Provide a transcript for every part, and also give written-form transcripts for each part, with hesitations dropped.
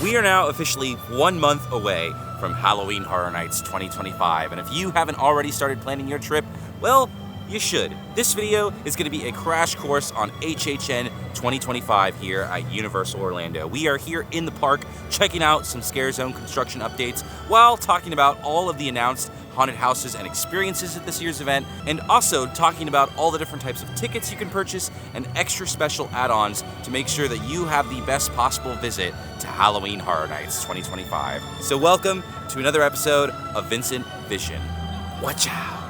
We are now officially 1 month away from Halloween Horror Nights 2025, and if you haven't already started planning your trip, well, you should. This video is going to be a crash course on HHN 2025 here at Universal Orlando. We are here in the park checking out some Scarezone construction updates while talking about all of the announced haunted houses and experiences at this year's event, and also talking about all the different types of tickets you can purchase and extra special add-ons to make sure that you have the best possible visit to Halloween Horror Nights 2025. So welcome to another episode of Vincent Vision. Watch out!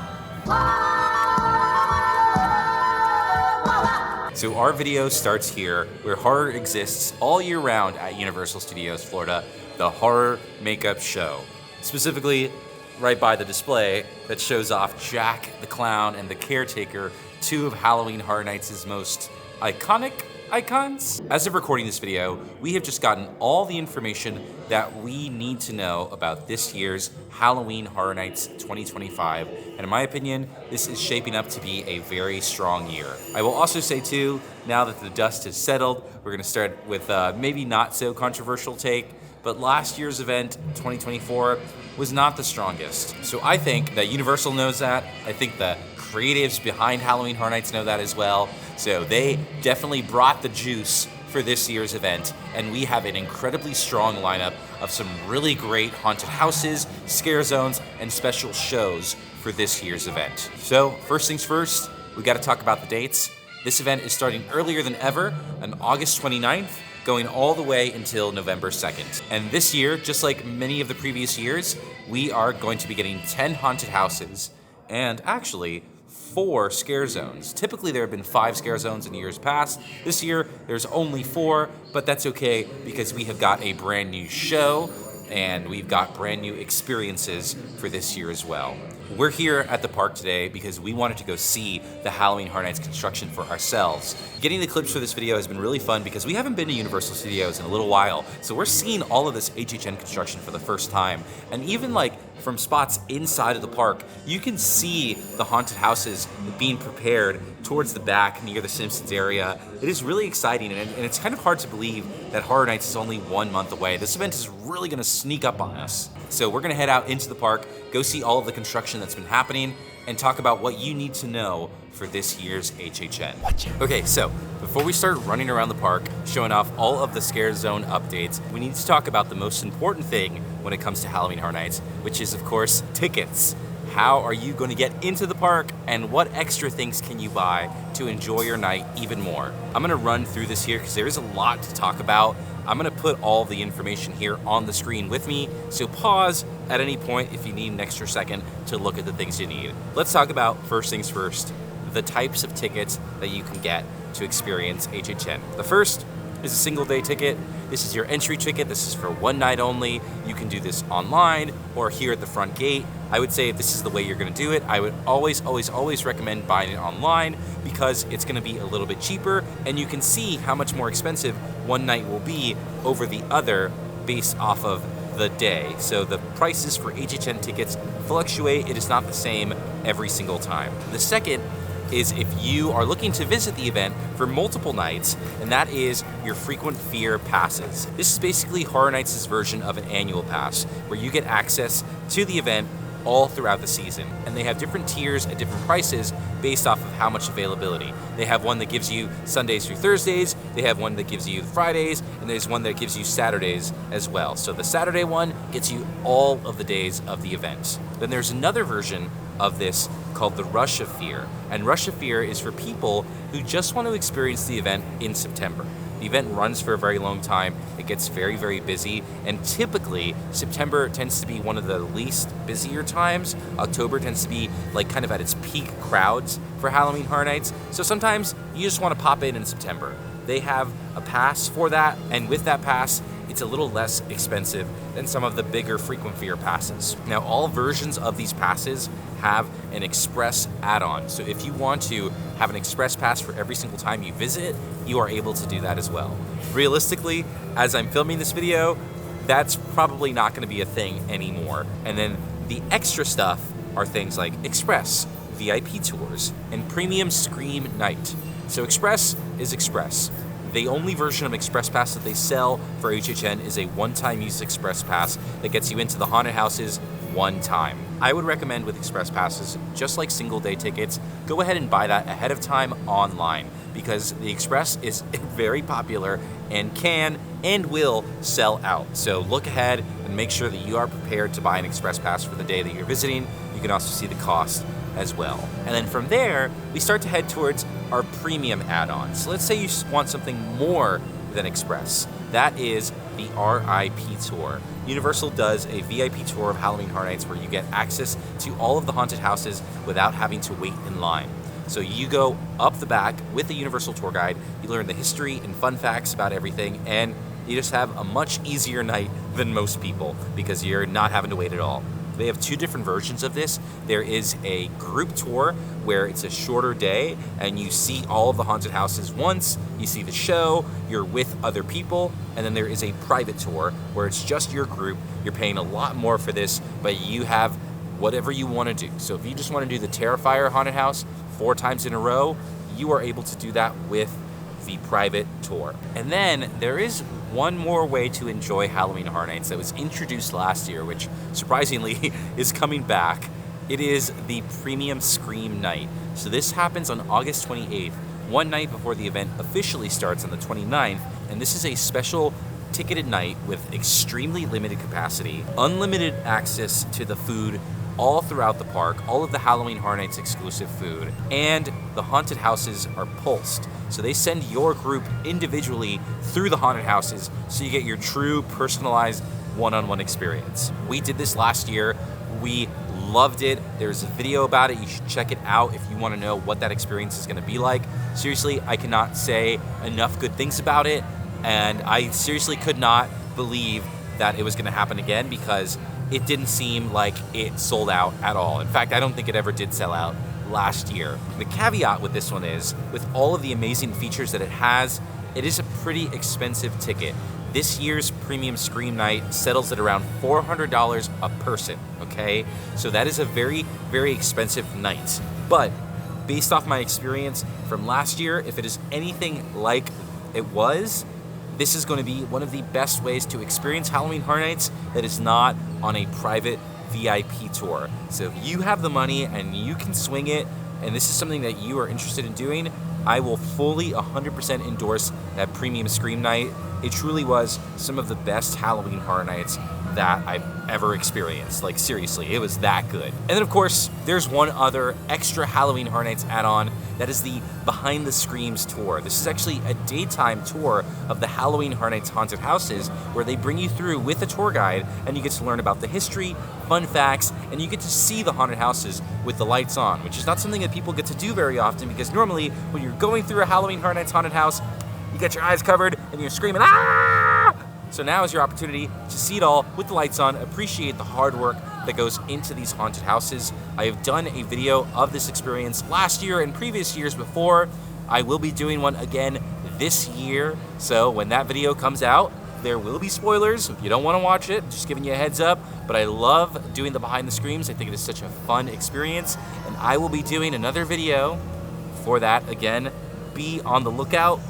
So our video starts here, where horror exists all year round at Universal Studios Florida, the Horror Makeup Show. Specifically, right by the display that shows off Jack the Clown and the Caretaker, two of Halloween Horror Nights' most iconic icons. As of recording this video, we have just gotten all the information that we need to know about this year's Halloween Horror Nights 2025, and in my opinion, this is shaping up to be a very strong year. I will also say too, now that the dust has settled, we're gonna start with maybe not so controversial take, but last year's event, 2024, was not the strongest. So I think that Universal knows that. I think the creatives behind Halloween Horror Nights know that as well. So they definitely brought the juice for this year's event, and we have an incredibly strong lineup of some really great haunted houses, scare zones, and special shows for this year's event. So first things first, we gotta talk about the dates. This event is starting earlier than ever on August 29th, going all the way until November 2nd. And this year, just like many of the previous years, we are going to be getting 10 haunted houses and actually 4 scare zones. Typically there have been 5 scare zones in years past. This year there's only 4, but that's okay because we have got a brand new show and we've got brand new experiences for this year as well. We're here at the park today because we wanted to go see the Halloween Horror Nights construction for ourselves. Getting the clips for this video has been really fun because we haven't been to Universal Studios in a little while, so we're seeing all of this HHN construction for the first time. And even like from spots inside of the park, you can see the haunted houses being prepared towards the back near the Simpsons area. It is really exciting, and it's kind of hard to believe that Horror Nights is only 1 month away. This event is really gonna sneak up on us. So we're gonna head out into the park, go see all of the construction that's been happening, and talk about what you need to know for this year's HHN. Okay, so before we start running around the park, showing off all of the Scare Zone updates, we need to talk about the most important thing when it comes to Halloween Horror Nights, which is, of course, tickets. How are you going to get into the park, and what extra things can you buy to enjoy your night even more? I'm gonna run through this here because there is a lot to talk about. I'm gonna put all the information here on the screen with me, so pause at any point if you need an extra second to look at the things you need. Let's talk about, first things first, the types of tickets that you can get to experience HHN. The first is a single day ticket. This is your entry ticket. This is for one night only. You can do this online or here at the front gate. I would say if this is the way you're gonna do it, I would always recommend buying it online because it's gonna be a little bit cheaper and you can see how much more expensive one night will be over the other based off of the day. So the prices for HHN tickets fluctuate. It is not the same every single time. The second is if you are looking to visit the event for multiple nights, and that is your frequent fear passes. This is basically Horror Nights' version of an annual pass, where you get access to the event all throughout the season. And they have different tiers at different prices based off of how much availability. They have one that gives you Sundays through Thursdays, they have one that gives you Fridays, and there's one that gives you Saturdays as well. So the Saturday one gets you all of the days of the event. Then there's another version of this called the Rush of Fear. And Rush of Fear is for people who just want to experience the event in September. The event runs for a very long time. It gets very, very busy. And typically, September tends to be one of the least busier times. October tends to be like kind of at its peak crowds for Halloween Horror Nights. So sometimes you just want to pop in September. They have a pass for that. And with that pass, it's a little less expensive than some of the bigger frequent fear passes. Now, all versions of these passes have an express add-on. So if you want to have an express pass for every single time you visit, you are able to do that as well. Realistically, as I'm filming this video, that's probably not gonna be a thing anymore. And then the extra stuff are things like Express, VIP tours, and Premium Scream Night. So Express is Express. The only version of Express Pass that they sell for HHN is a one-time use Express Pass that gets you into the haunted houses one time. I would recommend with Express Passes, just like single day tickets, go ahead and buy that ahead of time online, because the Express is very popular and can and will sell out. So look ahead and make sure that you are prepared to buy an Express Pass for the day that you're visiting. You can also see the cost as well. And then from there, we start to head towards our premium add-ons. So let's say you want something more than Express. That is the RIP tour. Universal does a VIP tour of Halloween Horror Nights where you get access to all of the haunted houses without having to wait in line. So you go up the back with the Universal tour guide, you learn the history and fun facts about everything, and you just have a much easier night than most people because you're not having to wait at all. They have two different versions of this. There is a group tour where it's a shorter day and you see all of the haunted houses once, you see the show, you're with other people, and then there is a private tour where it's just your group. You're paying a lot more for this, but you have whatever you want to do. So if you just want to do the Terrifier haunted house 4 times in a row, you are able to do that with the private tour. And then there is one more way to enjoy Halloween Horror Nights that was introduced last year, which surprisingly is coming back. It is the Premium Scream Night. So this happens on August 28th, one night before the event officially starts on the 29th, and this is a special ticketed night with extremely limited capacity, unlimited access to the food all throughout the park, all of the Halloween Horror Nights exclusive food, and the haunted houses are pulsed. So they send your group individually through the haunted houses so you get your true personalized one-on-one experience. We did this last year. We loved it. There's a video about it. You should check it out if you want to know what that experience is going to be like. Seriously, I cannot say enough good things about it, and I seriously could not believe that it was going to happen again because it didn't seem like it sold out at all. In fact, I don't think it ever did sell out last year. The caveat with this one is, with all of the amazing features that it has, it is a pretty expensive ticket. This year's Premium Scream Night settles at around $400 a person, okay? So that is a very, very expensive night. But based off my experience from last year, if it is anything like it was, this is going to be one of the best ways to experience Halloween Horror Nights that is not on a private VIP tour. So if you have the money and you can swing it, and this is something that you are interested in doing, I will fully 100% endorse that Premium Scream Night. It truly was some of the best Halloween Horror Nights that I've ever experienced. Like, seriously, it was that good. And then, of course, there's one other extra Halloween Horror Nights add-on. That is the Behind the Screams tour. This is actually a daytime tour of the Halloween Horror Nights haunted houses where they bring you through with a tour guide and you get to learn about the history, fun facts, and you get to see the haunted houses with the lights on, which is not something that people get to do very often because normally when you're going through a Halloween Horror Nights haunted house, you get your eyes covered and you're screaming, "Ah!" So now is your opportunity to see it all with the lights on, appreciate the hard work that goes into these haunted houses. I have done a video of this experience last year and previous years before. I will be doing one again this year. So when that video comes out, there will be spoilers. If you don't want to watch it, just giving you a heads up. But I love doing the Behind the Screams. I think it is such a fun experience. And I will be doing another video for that again. Be on the lookout.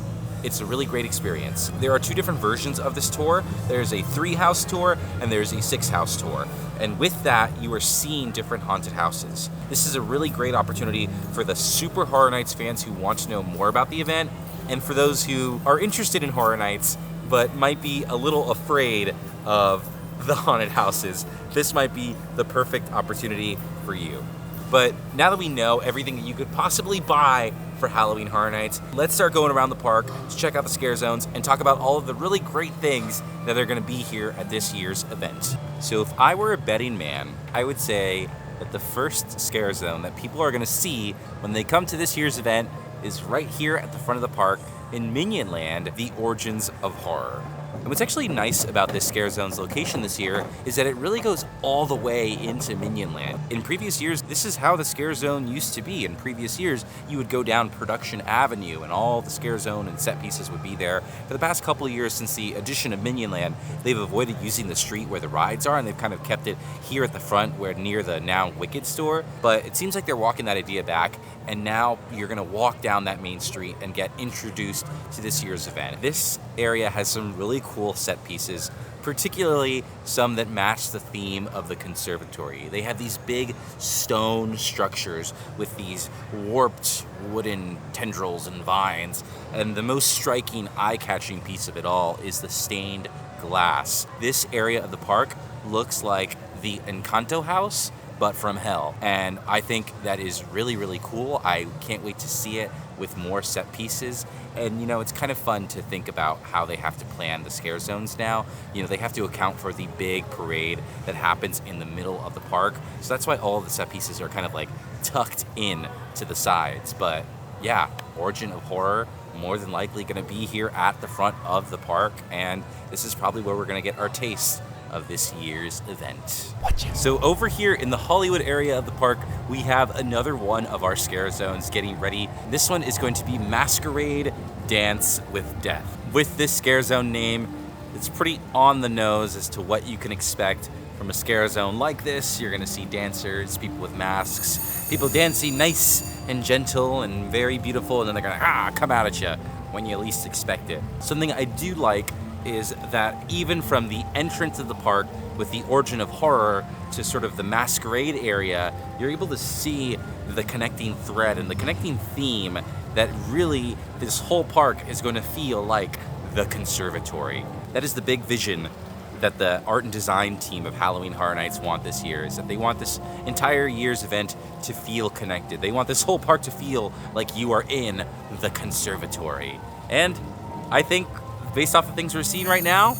It's a really great experience. There are 2 different versions of this tour. There's a 3-house tour and there's a 6-house tour. And with that, you are seeing different haunted houses. This is a really great opportunity for the Super Horror Nights fans who want to know more about the event, and for those who are interested in Horror Nights but might be a little afraid of the haunted houses. This might be the perfect opportunity for you. But now that we know everything that you could possibly buy for Halloween Horror Nights, let's start going around the park to check out the scare zones and talk about all of the really great things that are going to be here at this year's event. So if I were a betting man, I would say that the first scare zone that people are going to see when they come to this year's event is right here at the front of the park in Minion Land, the Origins of Horror. And what's actually nice about this Scarezone's location this year is that it really goes all the way into Minion Land. In previous years, this is how the Scarezone used to be. In previous years, you would go down Production Avenue and all the Scarezone and set pieces would be there. For the past couple of years since the addition of Minion Land, they've avoided using the street where the rides are, and they've kind of kept it here at the front where near the now Wicked store. But it seems like they're walking that idea back, and now you're gonna walk down that main street and get introduced to this year's event. This area has some really cool set pieces, particularly some that match the theme of the conservatory. They have these big stone structures with these warped wooden tendrils and vines, and the most striking, eye-catching piece of it all is the stained glass. This area of the park looks like the Encanto house, but from hell. And I think that is really, really cool. I can't wait to see it with more set pieces. And you know, it's kind of fun to think about how they have to plan the scare zones now. You know, they have to account for the big parade that happens in the middle of the park. So that's why all of the set pieces are kind of like tucked in to the sides. But yeah, Origin of Horror more than likely gonna be here at the front of the park. And this is probably where we're gonna get our taste of this year's event. So over here in the Hollywood area of the park, we have another one of our scare zones getting ready. This one is going to be Masquerade Dance with Death. With this scare zone name, it's pretty on the nose as to what you can expect from a scare zone like this. You're gonna see dancers, people with masks, people dancing nice and gentle and very beautiful, and then they're gonna come out at you when you least expect it. Something I do like is that even from the entrance of the park with the Origin of Horror to sort of the Masquerade area, you're able to see the connecting thread and the connecting theme that really this whole park is going to feel like the conservatory. That is the big vision that the art and design team of Halloween Horror Nights want this year, is that they want this entire year's event to feel connected. They want this whole park to feel like you are in the conservatory. And I think based off of things we're seeing right now,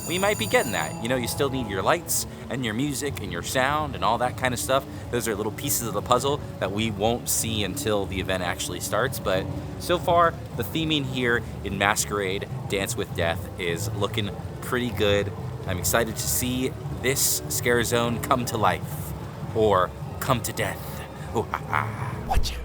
we might be getting that. You know, you still need your lights and your music and your sound and all that kind of stuff. Those are little pieces of the puzzle that we won't see until the event actually starts. But so far, the theming here in Masquerade Dance with Death is looking pretty good. I'm excited to see this scare zone come to life, or come to death.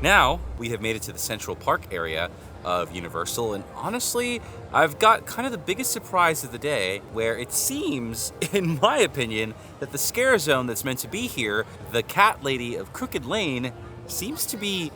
Now, we have made it to the Central Park area of Universal, and honestly, I've got kind of the biggest surprise of the day, where it seems, in my opinion, that the scare zone that's meant to be here, the Cat Lady of Crooked Lane, seems to be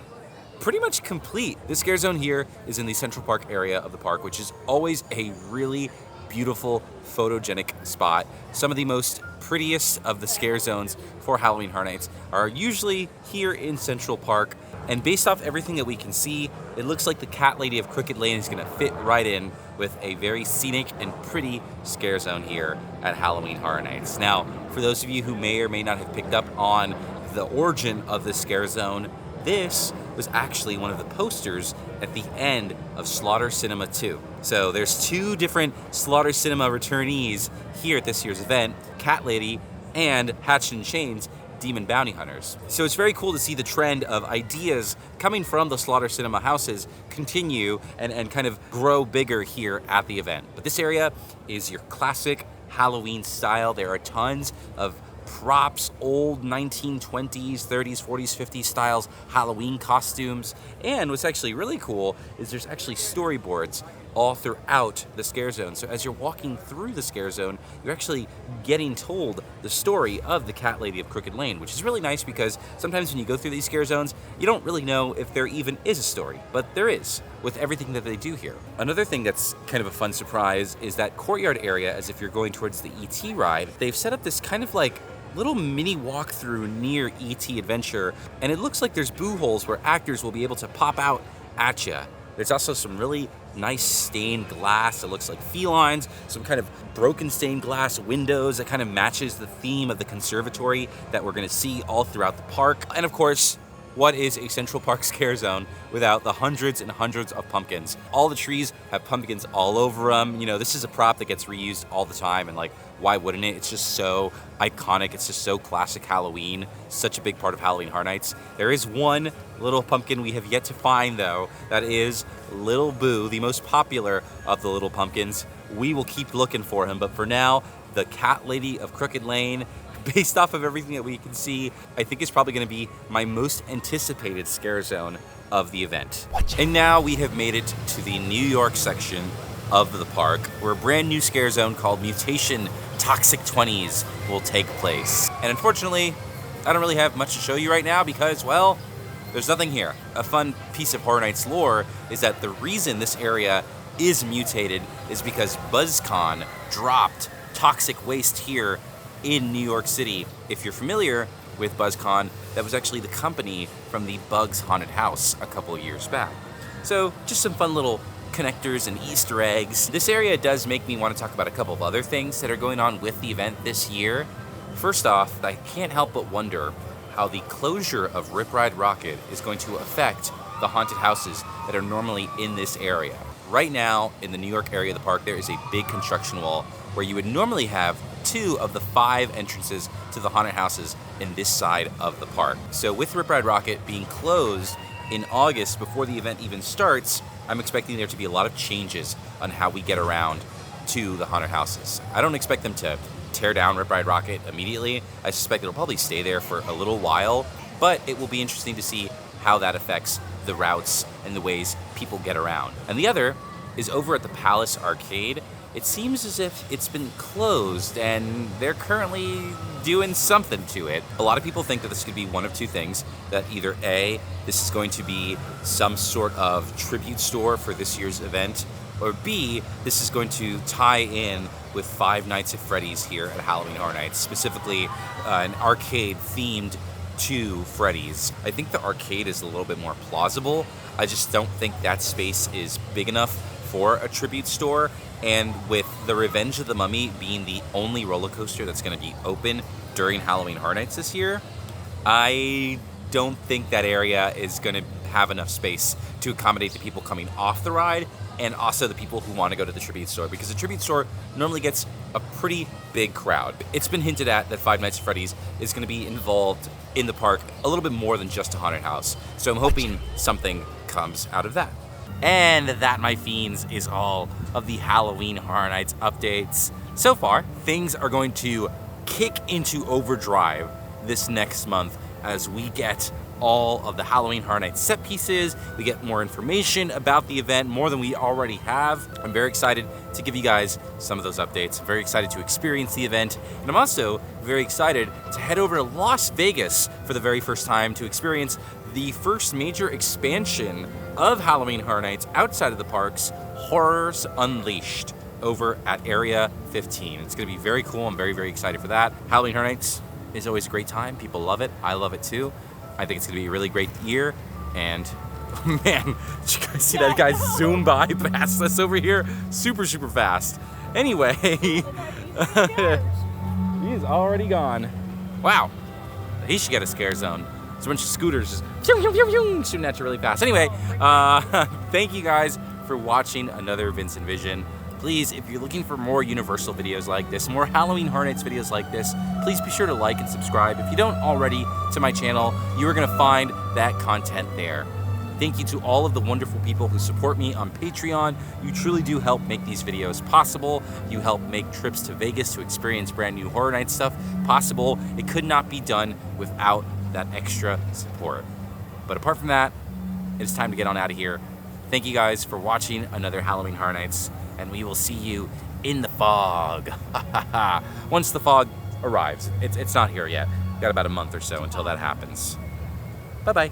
pretty much complete. This scare zone here is in the Central Park area of the park, which is always a really beautiful, photogenic spot. Some of the most prettiest of the scare zones for Halloween Horror Nights are usually here in Central Park. And based off everything that we can see, it looks like the Cat Lady of Crooked Lane is gonna fit right in with a very scenic and pretty scare zone here at Halloween Horror Nights. Now, for those of you who may or may not have picked up on the origin of the scare zone, this was actually one of the posters at the end of Slaughter Cinema 2. So there's two different Slaughter Cinema returnees here at this year's event, Cat Lady and Hatchet and Chains Demon Bounty Hunters. So it's very cool to see the trend of ideas coming from the Slaughter Cinema houses continue and kind of grow bigger here at the event. But this area is your classic Halloween style. There are tons of props, old 1920s, 30s, 40s, 50s styles Halloween costumes. And what's actually really cool is there's actually storyboards all throughout the scare zone. So as you're walking through the scare zone, you're actually getting told the story of the Cat Lady of Crooked Lane, which is really nice because sometimes when you go through these scare zones, you don't really know if there even is a story, but there is with everything that they do here. Another thing that's kind of a fun surprise is that courtyard area, as if you're going towards the ET ride. They've set up this kind of like little mini walkthrough near ET Adventure, and it looks like there's boo holes where actors will be able to pop out at you. There's also some really nice stained glass. It looks like felines, some kind of broken stained glass windows that kind of matches the theme of the conservatory that we're gonna see all throughout the park. And of course, what is a Central Park scare zone without the hundreds and hundreds of pumpkins? All the trees have pumpkins all over them. You know, this is a prop that gets reused all the time, and like, why wouldn't it? It's just so iconic. It's just so classic Halloween. Such a big part of Halloween Horror Nights. There is one little pumpkin we have yet to find, though. That is Little Boo, the most popular of the little pumpkins. we will keep looking for him. But for now, the Cat Lady of Crooked Lane, based off of everything that we can see, I think is probably going to be my most anticipated Scarezone of the event. And now we have made it to the New York section of the park, where a brand new Scarezone called Mutation Toxic 20s will take place. And unfortunately, I don't really have much to show you right now because, well, there's nothing here. A fun piece of Horror Nights lore is that the reason this area is mutated is because BuzzCon dropped toxic waste here in New York City. If you're familiar with BuzzCon, that was actually the company from the Bugs Haunted House a couple of years back. So just some fun little connectors and Easter eggs. This area does make me want to talk about a couple of other things that are going on with the event this year. First off, I can't help but wonder how the closure of Rip Ride Rockit is going to affect the haunted houses that are normally in this area. Right now, in the New York area of the park, there is a big construction wall where you would normally have 2 of the 5 entrances to the haunted houses in this side of the park. So with Rip Ride Rockit being closed in August before the event even starts, I'm expecting there to be a lot of changes on how we get around to the haunted houses. I don't expect them to tear down Rip Ride Rockit immediately. I suspect it'll probably stay there for a little while, but it will be interesting to see how that affects the routes and the ways people get around. And the other is over at the Palace Arcade. It seems as if it's been closed and they're currently doing something to it. A lot of people think that this could be one of 2 things, that either A, this is going to be some sort of tribute store for this year's event, or B, this is going to tie in with Five Nights at Freddy's here at Halloween Horror Nights, specifically an arcade themed to Freddy's. I think the arcade is a little bit more plausible. I just don't think that space is big enough for a tribute store, and with the Revenge of the Mummy being the only roller coaster that's going to be open during Halloween Horror Nights this year, I don't think that area is going to have enough space to accommodate the people coming off the ride and also the people who want to go to the tribute store, because the tribute store normally gets a pretty big crowd. It's been hinted at that Five Nights at Freddy's is going to be involved in the park a little bit more than just a haunted house, so I'm hoping something comes out of that. And that, my fiends, is all of the Halloween Horror Nights updates. So far, things are going to kick into overdrive this next month as we get all of the Halloween Horror Nights set pieces. We get more information about the event, more than we already have. I'm very excited to give you guys some of those updates. I'm very excited to experience the event, and I'm also very excited to head over to Las Vegas for the very first time to experience the first major expansion of Halloween Horror Nights outside of the parks, Horrors Unleashed, over at Area 15. It's going to be very cool. I'm very, very excited for that. Halloween Horror Nights is always a great time. People love it. I love it too. I think it's going to be a really great year. And man, did you guys see that guy zoom by past us over here? Super, super fast. Anyway, he's already gone. Wow, he should get a Scarezone. There's a bunch of scooters just shooting at you really fast. Anyway, thank you guys for watching another Vincent Vision. Please, if you're looking for more Universal videos like this, more Halloween Horror Nights videos like this, please be sure to like and subscribe. If you don't already to my channel, you are going to find that content there. Thank you to all of the wonderful people who support me on Patreon. You truly do help make these videos possible. You help make trips to Vegas to experience brand new Horror Nights stuff possible. It could not be done without that extra support. But apart from that, it's time to get on out of here. Thank you guys for watching another Halloween Horror Nights, and we will see you in the fog. Once the fog arrives. It's not here yet. Got about a month or so until that happens. Bye-bye.